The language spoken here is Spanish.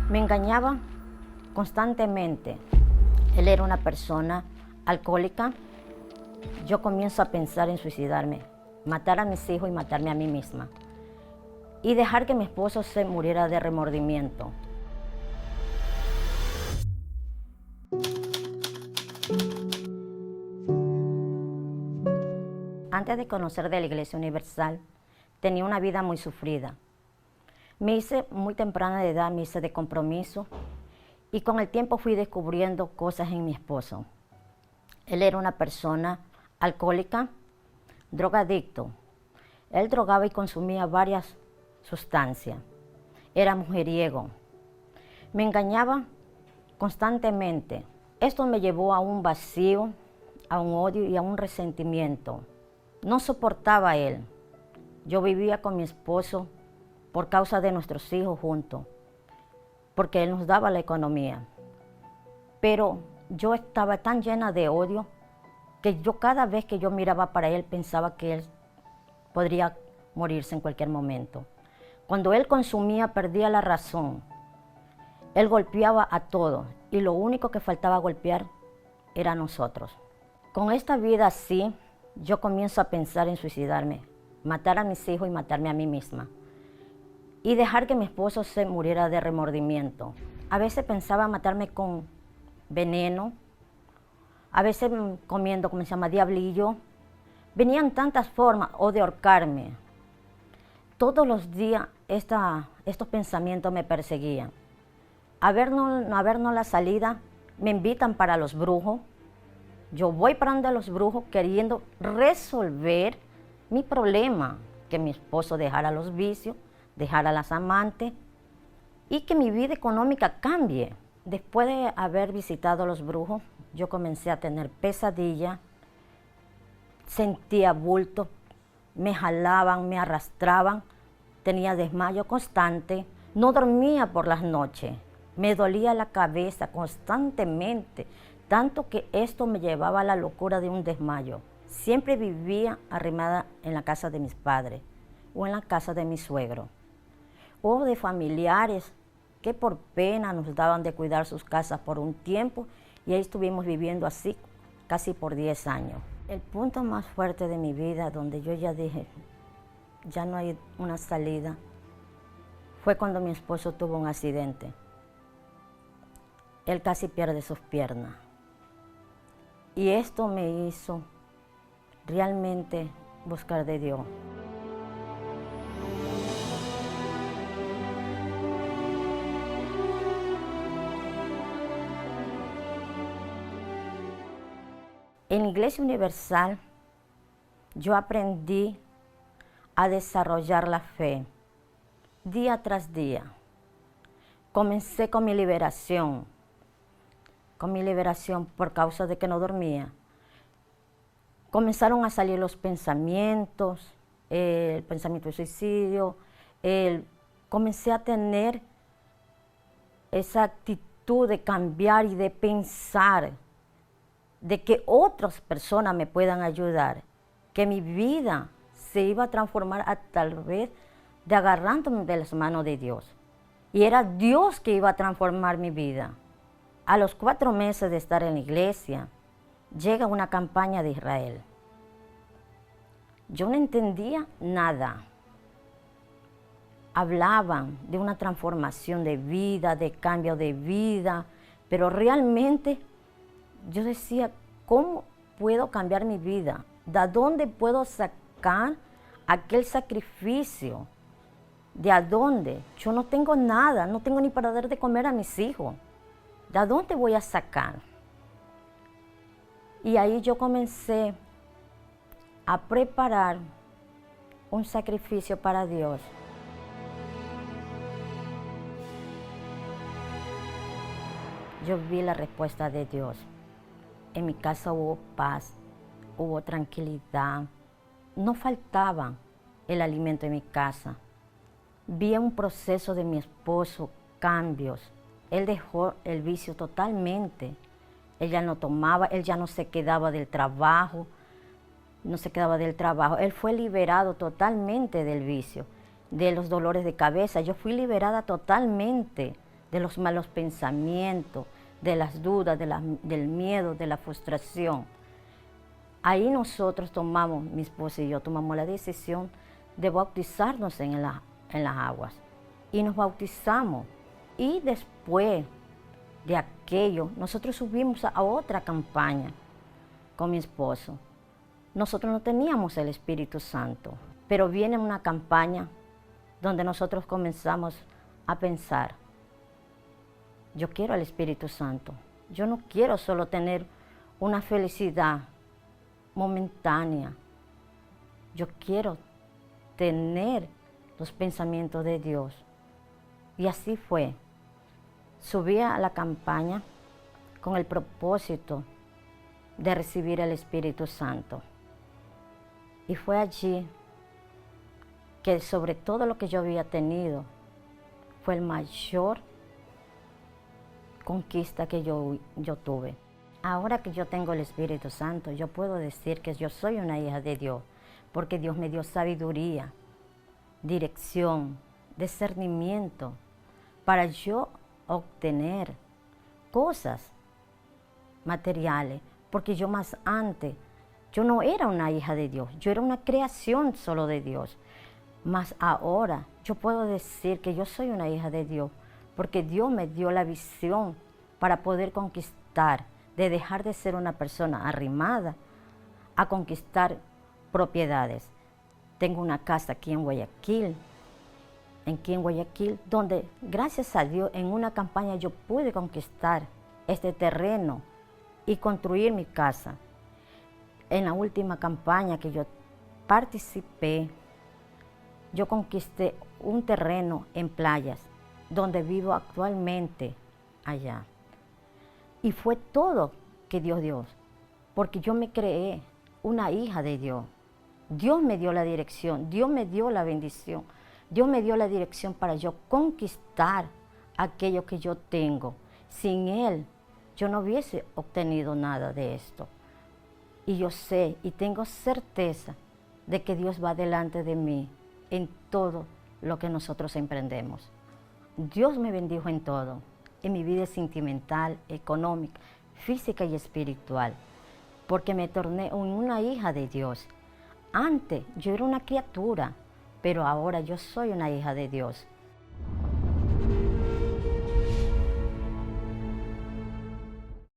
Me engañaba constantemente. Él era una persona alcohólica. Yo comienzo a pensar en suicidarme, matar a mis hijos y matarme a mí misma. Y dejar que mi esposo se muriera de remordimiento. Antes de conocer de la Iglesia Universal, tenía una vida muy sufrida. Me hice muy temprana de edad, me hice de compromiso y con el tiempo fui descubriendo cosas en mi esposo. Él era una persona alcohólica, drogadicto. Él drogaba y consumía varias sustancias. Era mujeriego. Me engañaba constantemente. Esto me llevó a un vacío, a un odio y a un resentimiento. No soportaba a él. Yo vivía con mi esposo por causa de nuestros hijos juntos, porque él nos daba la economía. Pero yo estaba tan llena de odio que yo cada vez que yo miraba para él pensaba que él podría morirse en cualquier momento. Cuando él consumía perdía la razón. Él golpeaba a todos y lo único que faltaba golpear era a nosotros. Con esta vida así, yo comienzo a pensar en suicidarme, matar a mis hijos y matarme a mí misma. Y dejar que mi esposo se muriera de remordimiento. A veces pensaba matarme con veneno, a veces comiendo, como se llama, diablillo. Venían tantas formas, o de ahorcarme. Todos los días estos pensamientos me perseguían. A vernos la salida, me invitan para los brujos. Yo voy para donde los brujos queriendo resolver mi problema, que mi esposo dejara los vicios, dejara a las amantes y que mi vida económica cambie. Después de haber visitado a los brujos, yo comencé a tener pesadillas, sentía bultos, me jalaban, me arrastraban, tenía desmayo constante, no dormía por las noches, me dolía la cabeza constantemente, tanto que esto me llevaba a la locura de un desmayo. Siempre vivía arrimada en la casa de mis padres o en la casa de mi suegro, o de familiares que por pena nos daban de cuidar sus casas por un tiempo y ahí estuvimos viviendo así casi por 10 años. El punto más fuerte de mi vida, donde yo ya dije, ya no hay una salida, fue cuando mi esposo tuvo un accidente. Él casi pierde sus piernas. Y esto me hizo realmente buscar de Dios. En la Iglesia Universal yo aprendí a desarrollar la fe día tras día. Comencé con mi liberación por causa de que no dormía. Comenzaron a salir los pensamientos, el pensamiento de suicidio, comencé a tener esa actitud de cambiar y de pensar de que otras personas me puedan ayudar, que mi vida se iba a transformar a tal vez de agarrándome de las manos de Dios. Y era Dios que iba a transformar mi vida. A los 4 meses de estar en la iglesia, llega una campaña de Israel. Yo no entendía nada. Hablaban de una transformación de vida, de cambio de vida, pero realmente yo decía, ¿cómo puedo cambiar mi vida? ¿De dónde puedo sacar aquel sacrificio? ¿De dónde? Yo no tengo nada, no tengo ni para dar de comer a mis hijos. ¿De dónde voy a sacar? Y ahí yo comencé a preparar un sacrificio para Dios. Yo vi la respuesta de Dios. En mi casa hubo paz, hubo tranquilidad. No faltaba el alimento en mi casa. Vi un proceso de mi esposo, cambios. Él dejó el vicio totalmente. Él ya no tomaba, él ya no se quedaba del trabajo. Él fue liberado totalmente del vicio, de los dolores de cabeza. Yo fui liberada totalmente de los malos pensamientos, de las dudas, del miedo, de la frustración. Ahí nosotros tomamos, mi esposo y yo, tomamos la decisión de bautizarnos en las aguas. Y nos bautizamos. Y después de aquello, nosotros subimos a otra campaña con mi esposo. Nosotros no teníamos el Espíritu Santo, pero viene una campaña donde nosotros comenzamos a pensar, yo quiero el Espíritu Santo. Yo no quiero solo tener una felicidad momentánea. Yo quiero tener los pensamientos de Dios. Y así fue. Subí a la campaña con el propósito de recibir el Espíritu Santo. Y fue allí que sobre todo lo que yo había tenido fue el mayor conquista que yo tuve. Ahora que yo tengo el Espíritu Santo, yo puedo decir que yo soy una hija de Dios, porque Dios me dio sabiduría, dirección, discernimiento, para yo obtener cosas materiales, porque yo más antes, yo no era una hija de Dios, yo era una creación solo de Dios. Mas ahora yo puedo decir que yo soy una hija de Dios, porque Dios me dio la visión para poder conquistar, de dejar de ser una persona arrimada a conquistar propiedades. Tengo una casa aquí en Guayaquil, donde gracias a Dios en una campaña yo pude conquistar este terreno y construir mi casa. En la última campaña que yo participé, yo conquisté un terreno en Playas, donde vivo actualmente allá. Y fue todo que Dios dio, porque yo me creé una hija de Dios. Dios me dio la dirección, Dios me dio la bendición, Dios me dio la dirección para yo conquistar aquello que yo tengo. Sin Él, yo no hubiese obtenido nada de esto. Y yo sé y tengo certeza de que Dios va delante de mí en todo lo que nosotros emprendemos. Dios me bendijo en todo, en mi vida sentimental, económica, física y espiritual, porque me torné una hija de Dios. Antes yo era una criatura, pero ahora yo soy una hija de Dios.